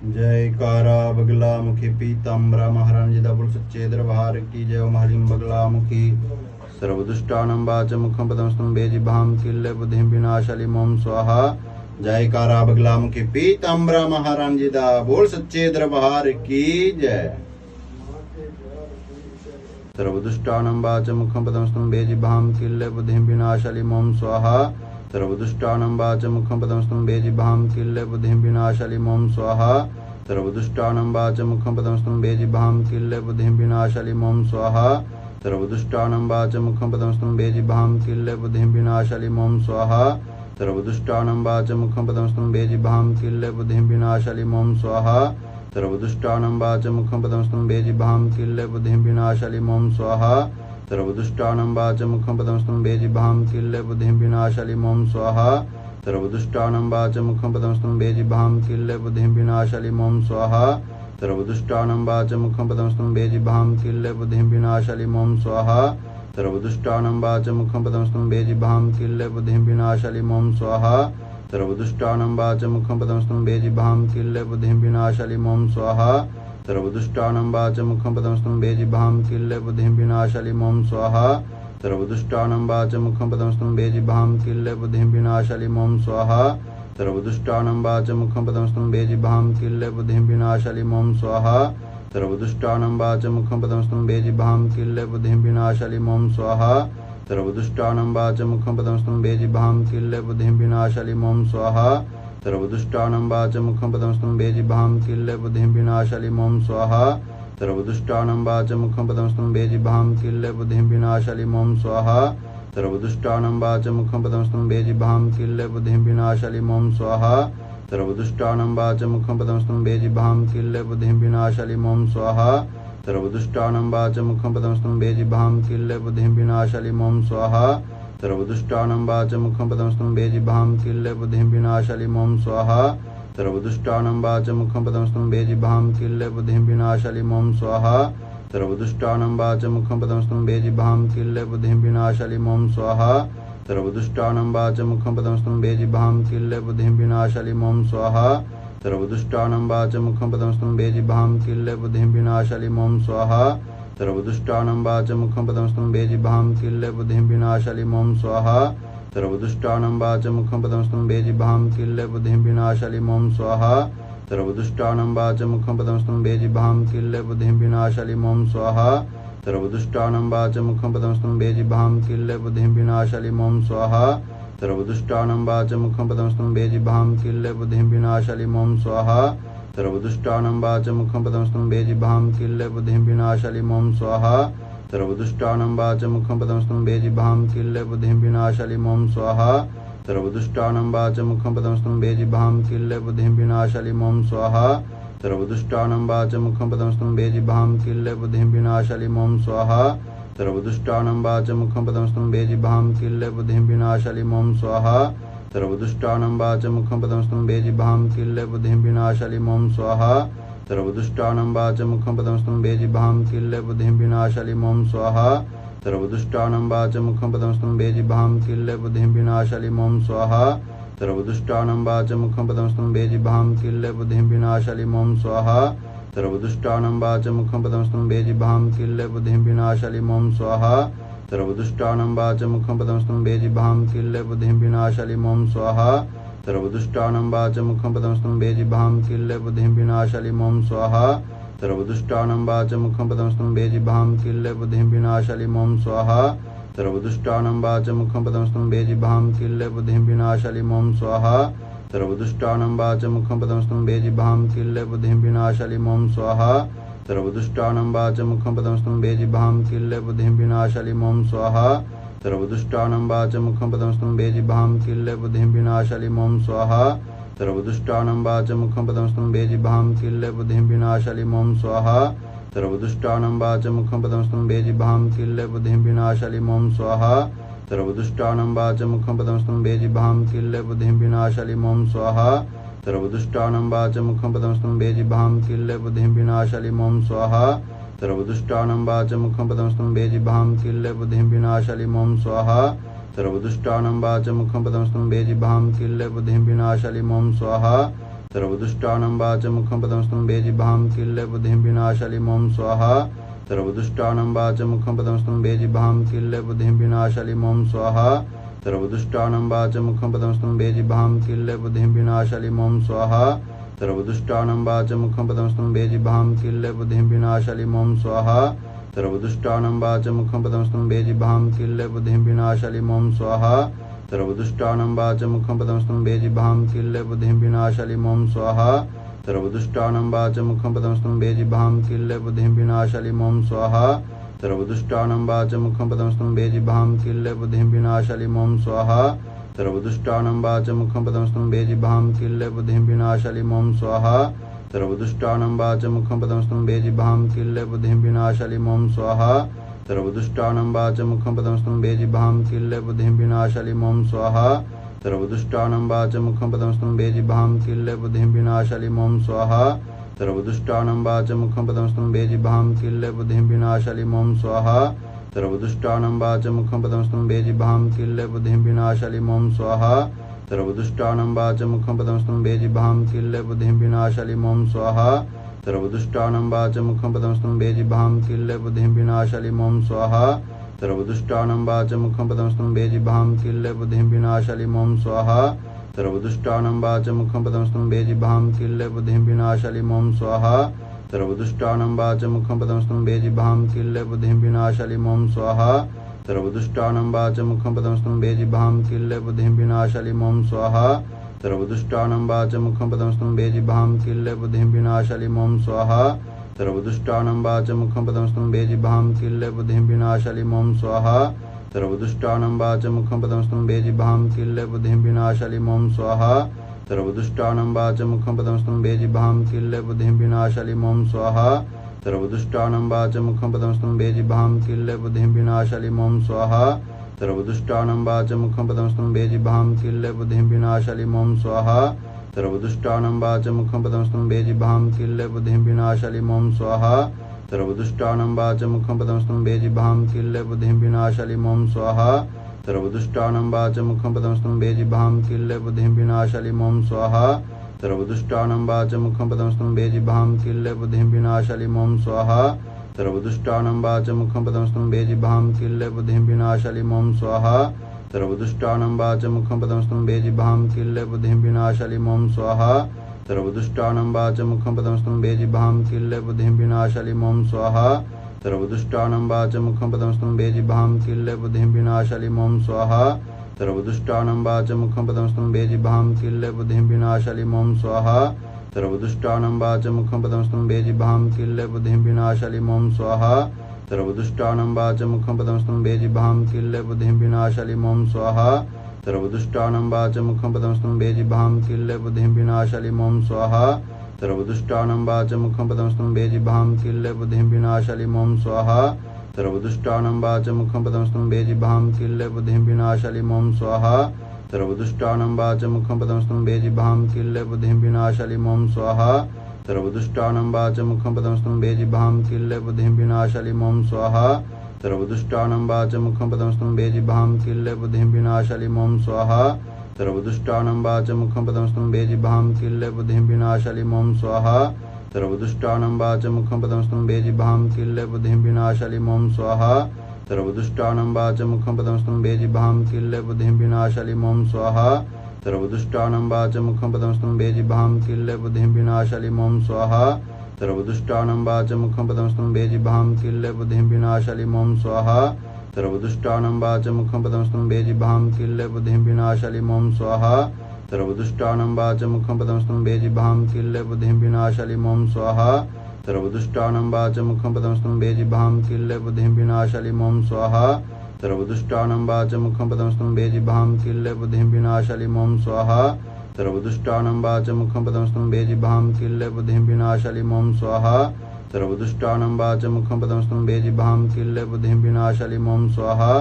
जयकारा बगला मुखी पीताम्बरा महारानी पुल सच्चेद्र बहार की जय। ओम हलीम बगला मुखी सर्वदुष्टानं वाच मुखम पदमस्तम बेजिभाम किल्ले बुद्धिम विनाशाली मोम स्वाहा। जयकारा बगला मुखी पीताम्बरा महारानी बोल सच्चेद्र बहार की जय। सर्वदुष्टानं वाच मुखम पदमस्तम बेजिभाम किल्ले बुद्धिम विनाशाली मोम स्वाहा। सर्वदुष्टानं वाच मुखम पदमस्तम बेजिभाम किल्ले बुद्धिम विनाशाली मोम स्वाहा। सर्वदुष्टानं वाच मुखम पदमस्तम बेजिभाम किल्ले बुद्धिम विनाशाली मोम स्वाहा। सर्वदुष्टानं वाच मुखम पदमस्तम बेजिभाम किल्ले बुद्धिम विनाशाली मोम स्वाहा। सर्वदुष्टानं वाच मुखम पदमस्तम बेजिभाम किल्ले बुद्धिम विनाशाली मोम स्वाहा। सर्वदुष्टानं वाच मुखम पदमस्तम बेजिभाम किल्ले बुद्धिम विनाशाली मोम स्वाहा। सर्वदुष्टानं वाच मुखम पदमस्तम बेजिभाम किल्ले बुद्धिम विनाशाली मोम स्वाहा। सर्वदुष्टानं वाच मुखम पदमस्तम बेजिभाम किल्ले बुद्धिम विनाशाली मोम स्वाहा। सर्वदुष्टानं वाच मुखम पदमस्तम बेजिभाम किल्ले बुद्धिम विनाशाली मोम स्वाहा। सर्वदुष्टानं वाच मुखम पदमस्तम बेजिभाम किल्ले बुद्धिम विनाशाली मोम स्वाहा। सर्वदुष्टानं वाच मुखम पदमस्तम बेजिभाम किल्ले बुद्धिम विनाशाली मोम स्वाहा। सर्वदुष्टानं वाच मुखम पदमस्तम बेजिभाम किल्ले बुद्धिम विनाशाली मोम स्वाहा। सर्वदुष्टानं वाच मुखम पदमस्तम बेजिभाम किल्ले बुद्धिम विनाशाली मोम स्वाहा। सर्वदुष्टानं वाच मुखम पदमस्तम बेजिभाम किल्ले बुद्धिम विनाशाली मोम स्वाहा। सर्वदुष्टानं वाच मुखम पदमस्तम बेजिभाम किल्ले बुद्धिम विनाशाली मोम स्वाहा। सर्वदुष्टानं वाच मुखम पदमस्तम बेजिभाम किल्ले बुद्धिम विनाशाली मोम स्वाहा। सर्वदुष्टानं वाच मुखम पदमस्तम बेजिभाम किल्ले बुद्धिम विनाशाली मोम स्वाहा। सर्वदुष्टानं वाच मुखम पदमस्तम बेजिभाम किल्ले बुद्धिम विनाशाली मोम स्वाहा। सर्वदुष्टानं वाच मुखम पदमस्तम बेजिभाम किल्ले बुद्धिम विनाशाली मोम स्वाहा। सर्वदुष्टानं वाच मुखम पदमस्तम बेजिभाम किल्ले बुद्धिम विनाशाली मोम स्वाहा। सर्वदुष्टानं वाच मुखम पदमस्तम बेजिभाम किल्ले बुद्धिम विनाशाली मोम स्वाहा। सर्वदुष्टानं वाच मुखम पदमस्तम बेजिभाम किल्ले बुद्धिम विनाशाली मोम स्वाहा। सर्वदुष्टानं वाच मुखम पदमस्तम बेजिभाम किल्ले बुद्धिम विनाशाली मोम स्वाहा। सर्वदुष्टानं वाच मुखम पदमस्तम बेजिभाम किल्ले बुद्धिम विनाशाली मोम स्वाहा। सर्वदुष्टानं वाच मुखम पदमस्तम बेजिभाम किल्ले बुद्धिम विनाशाली मोम स्वाहा। सर्वदुष्टानं वाच मुखम पदमस्तम बेजिभाम किल्ले बुद्धिम विनाशाली मोम स्वाहा। सर्वदुष्टानं वाच मुखम पदमस्तम बेजिभाम किल्ले बुद्धिम विनाशाली मोम स्वाहा। सर्वदुष्टानं वाच मुखम पदमस्तम बेजिभाम किल्ले बुद्धिम विनाशाली मोम स्वाहा। सर्वदुष्टानं वाच मुखम पदमस्तम बेजिभाम किल्ले बुद्धिम विनाशाली मोम स्वाहा। सर्वदुष्टानं वाच मुखम पदमस्तम बेजिभाम किल्ले बुद्धिम विनाशाली मोम स्वाहा। सर्वदुष्टानं वाच मुखम पदमस्तम बेजिभाम किल्ले बुद्धिम विनाशाली मोम स्वाहा। सर्वदुष्टानं वाच मुखम पदमस्तम बेजिभाम किल्ले बुद्धिम विनाशाली मोम स्वाहा। सर्वदुष्टानं वाच मुखम पदमस्तम बेजिभाम किल्ले बुद्धिम विनाशाली मोम स्वाहा। सर्वदुष्टानं वाच मुखम पदमस्तम बेजिभाम किल्ले बुद्धिम विनाशाली मोम स्वाहा। सर्वदुष्टानं वाच मुखम पदमस्तम बेजिभाम किल्ले बुद्धिम विनाशाली मोम स्वाहा। सर्वदुष्टानं वाच मुखम पदमस्तम बेजिभाम किल्ले बुद्धिम विनाशाली मोम स्वाहा। सर्वदुष्टानं वाच मुखम पदमस्तम बेजिभाम किल्ले बुद्धिम विनाशाली मोम स्वाहा। सर्वदुष्टानं वाच मुखम पदमस्तम बेजिभाम किल्ले बुद्धिम विनाशाली मोम स्वाहा। सर्वदुष्टानं वाच मुखम पदमस्तम बेजिभाम किल्ले बुद्धिम विनाशाली मोम स्वाहा। सर्वदुष्टानं वाच मुखम पदमस्तम बेजिभाम किल्ले बुद्धिम विनाशाली मोम स्वाहा। सर्वदुष्टानं वाच मुखम पदमस्तम बेजिभाम किल्ले बुद्धिम विनाशाली मोम स्वाहा। सर्वदुष्टानं वाच मुखम पदमस्तम बेजिभाम किल्ले बुद्धिम विनाशाली मोम स्वाहा। सर्वदुष्टानं वाच मुखम पदमस्तम बेजिभाम किल्ले बुद्धिम विनाशाली मोम स्वाहा। सर्वदुष्टानं वाच मुखम पदमस्तम बेजिभाम किल्ले बुद्धिम विनाशाली मोम स्वाहा। सर्वदुष्टानं वाच मुखम पदमस्तम बेजिभाम किल्ले बुद्धिम विनाशाली मोम स्वाहा। सर्वदुष्टानं वाच मुखम पदमस्तम बेजिभाम किल्ले बुद्धिम विनाशाली मोम स्वाहा। सर्वदुष्टानं वाच मुखम पदमस्तम बेजिभाम किल्ले बुद्धिम विनाशाली मोम स्वाहा। सर्वदुष्टानं वाच मुखम पदमस्तम बेजिभाम किल्ले बुद्धिम विनाशाली मोम स्वाहा। सर्वदुष्टानं वाच मुखम पदमस्तम बेजिभाम किल्ले बुद्धिम विनाशाली मोम स्वाहा। सर्वदुष्टानं वाच मुखम पदमस्तम बेजिभाम किल्ले बुद्धिम विनाशाली मोम स्वाहा। सर्वदुष्टानं वाच मुखम पदमस्तम बेजिभाम किल्ले बुद्धिम विनाशाली मोम स्वाहा। सर्वदुष्टानं वाच मुखम पदमस्तम बेजिभाम किल्ले बुद्धिम विनाशाली मोम स्वाहा। सर्वदुष्टानं वाच मुखम पदमस्तम बेजिभाम किल्ले बुद्धिम विनाशाली मोम स्वाहा। सर्वदुष्टानं वाच मुखं पदमस्तम बेजिभाम किल्ले बुद्धिं विनाशाली मोम स्वाहा। सर्वदुष्टानां वाचमुखं पदमस्तं बेजिह्वां किल्ले बुद्धिं विनाशालि मम स्वाहा सर्वदुष्टानां वाचमुखं पदमस्तं बेजिह्वां किल्ले बुद्धिं विनाशालि मम स्वाहा सर्वदुष्टानां वाचमुखं पदमस्तं बेजिह्वां किल्ले बुद्धिं विनाशालि मम स्वाहा सर्वदुष्टानां वाचमुखं पदमस्तं बेजिह्वां किल्ले बुद्धिं विनाशालि मम स्वाहा सर्वदुष्टानां वाचमुखं पदमस्तं बेजिह्वां किल्ले बुद्धिं विनाशालि मम स्वाहा सर्वदुष्टानां वाचमुखं पदमस्तं बेजिह्वां किल्ले बुद्धिं विनाशालि मम स्वाहा सर्वदुष्टानां वाचमुखं पदमस्तं बेजिह्वां किल्ले बुद्धिं विनाशालि मम स्वाहा सर्वदुष्टानां वाचमुखं पदमस्तं बेजिह्वां किल्ले बुद्धिं विनाशालि मम स्वाहा सर्वदुष्टानां वाचमुखं पदमस्तं बेजिह्वां किल्ले बुद्धिं विनाशालि मम स्वाहा सर्वदुष्टानां वाचमुखं पदमस्तं बेजिह्वां किल्ले बुद्धिं विनाशालि मम स्वाहा सर्वदुष्टानां वाचमुखं पदमस्तं बेजिह्वां किल्ले बुद्धिं विनाशालि मम स्वाहा सर्वदुष्टानां वाचमुखं पदमस्तं बेजिह्वां किल्ले बुद्धिं विनाशालि मम स्वाहा सर्वदुष्टानां वाचमुखं पदमस्तं बेजिह्वां किल्ले बुद्धिं विनाशालि मम स्वाहा सर्वदुष्टानां वाचमुखं पदमस्तं बेजिह्वां किल्ले बुद्धिं विनाशालि मम स्वाहा सर्वदुष्टानां वाचमुखं पदमस्तं बेजिह्वां किल्ले बुद्धिं विनाशालि मम स्वाहा सर्वदुष्टानां वाचमुखं पदमस्तं बेजिह्वां किल्ले बुद्धिं विनाशालि मम स्वाहा सर्वदुष्टानां वाचमुखं पदमस्तं बेजिह्वां किल्ले बुद्धिं विनाशालि मम स्वाहा सर्वदुष्टानां वाचमुखं पदमस्तं बेजिह्वां किल्ले बुद्धिं विनाशालि मम स्वाहा सर्वदुष्टानां वाचमुखं पदमस्तं बेजिह्वां किल्ले बुद्धिं विनाशालि मम स्वाहा सर्वदुष्टानां वाचमुखं पदमस्तं बेजिह्वां किल्ले बुद्धिं विनाशालि मम स्वाहा सर्वदुष्टानां वाचमुखं पदमस्तं बेजिह्वां किल्ले बुद्धिं विनाशालि मम स्वाहा सर्वदुष्टानां वाचमुखं पदमस्तं बेजिह्वां किल्ले बुद्धिं विनाशालि मम स्वाहा सर्वदुष्टानां वाचमुखं पदमस्तं बेजिह्वां किल्ले बुद्धिं विनाशालि मम स्वाहा सर्वदुष्टानां वाचमुखं पदमस्तं बेजिह्वां किल्ले बुद्धिं विनाशालि मम स्वाहा सर्वदुष्टानां वाचमुखं पदमस्तं बेजिह्वां किल्ले बुद्धिं विनाशालि मम स्वाहा सर्वदुष्टानां वाचमुखं पदमस्तं बेजिह्वां किल्ले बुद्धिं विनाशालि मम स्वाहा सर्वदुष्टानां वाचमुखं पदमस्तं बेजिह्वां किल्ले बुद्धिं विनाशालि मम स्वाहा सर्वदुष्टानां वाचमुखं पदमस्तं बेजिह्वां किल्ले बुद्धिं विनाशालि मम स्वाहा सर्वदुष्टानां वाचमुखं पदमस्तं बेजिह्वां किल्ले बुद्धिं विनाशालि मम स्वाहा सर्वदुष्टानां वाचमुखं पदमस्तं बेजिह्वां किल्ले बुद्धिं विनाशालि मम स्वाहा सर्वदुष्टानां वाचमुखं पदमस्तं बेजिह्वां किल्ले बुद्धिं विनाशालि मम स्वाहा सर्वदुष्टानां वाचमुखं पदमस्तं बेजिह्वां किल्ले बुद्धिं विनाशालि मम स्वाहा सर्वदुष्टानां वाचमुखं पदमस्तं बेजिह्वां किल्ले बुद्धिं विनाशालि मम स्वाहा सर्वदुष्टानां वाचमुखं पदमस्तं बेजिह्वां किल्ले बुद्धिं विनाशालि मम स्वाहा सर्वदुष्टानां वाचमुखं पदमस्तं बेजिह्वां किल्ले बुद्धिं विनाशालि मम स्वाहा सर्वदुष्टानां वाचमुखं पदमस्तं बेजिह्वां किल्ले बुद्धिं विनाशालि मम स्वाहा सर्वदुष्टानां वाचमुखं पदमस्तं बेजिह्वां किल्ले बुद्धिं विनाशालि मम स्वाहा सर्वदुष्टानां वाचमुखं पदमस्तं बेजिह्वां किल्ले बुद्धिं विनाशालि मम स्वाहा सर्वदुष्टानां वाचमुखं पदमस्तं बेजिह्वां किल्ले बुद्धिं विनाशालि मम स्वाहा सर्वदुष्टानां वाचमुखं पदमस्तं बेजिह्वां किल्ले बुद्धिं विनाशालि मम स्वाहा सर्वदुष्टानां वाचमुखं पदमस्तं बेजिह्वां किल्ले बुद्धिं विनाशालि मम स्वाहा सर्वदुष्टानां वाचमुखं पदमस्तं बेजिह्वां किल्ले बुद्धिं विनाशालि मम स्वाहा सर्वदुष्टानां वाचमुखं पदमस्तं बेजिह्वां किल्ले बुद्धिं विनाशालि मम स्वाहा सर्वदुष्टानां वाचमुखं पदमस्तं बेजिह्वां किल्ले बुद्धिं विनाशालि मम स्वाहा सर्वदुष्टानां वाचमुखं पदमस्तं बेजिह्वां किल्ले बुद्धिं विनाशालि मम स्वाहा सर्वदुष्टानां वाचमुखं पदमस्तं बेजिह्वां किल्ले बुद्धिं विनाशालि मम स्वाहा सर्वदुष्टानां वाचमुखं पदमस्तं बेजिह्वां किल्ले बुद्धिं विनाशालि मम स्वाहा सर्वदुष्टानां वाचमुखं पदमस्तं बेजिह्वां किल्ले बुद्धिं विनाशालि मम स्वाहा सर्वदुष्टानां वाचमुखं पदमस्तं बेजिह्वां किल्ले बुद्धिं विनाशालि मम स्वाहा सर्वदुष्टानां वाचमुखं पदमस्तं बेजिह्वां किल्ले बुद्धिं विनाशालि मम स्वाहा सर्वदुष्टानां वाचमुखं पदमस्तं बेजिह्वां किल्ले बुद्धिं विनाशालि मम स्वाहा सर्वदुष्टानां वाचमुखं पदमस्तं बेजिह्वां किल्ले बुद्धिं विनाशालि मम स्वाहा सर्वदुष्टानां वाचमुखं पदमस्तं बेजिह्वां किल्ले बुद्धिं विनाशालि मम स्वाहा सर्वदुष्टानां वाचमुखं पदमस्तं बेजिह्वां किल्ले बुद्धिं विनाशालि मम स्वाहा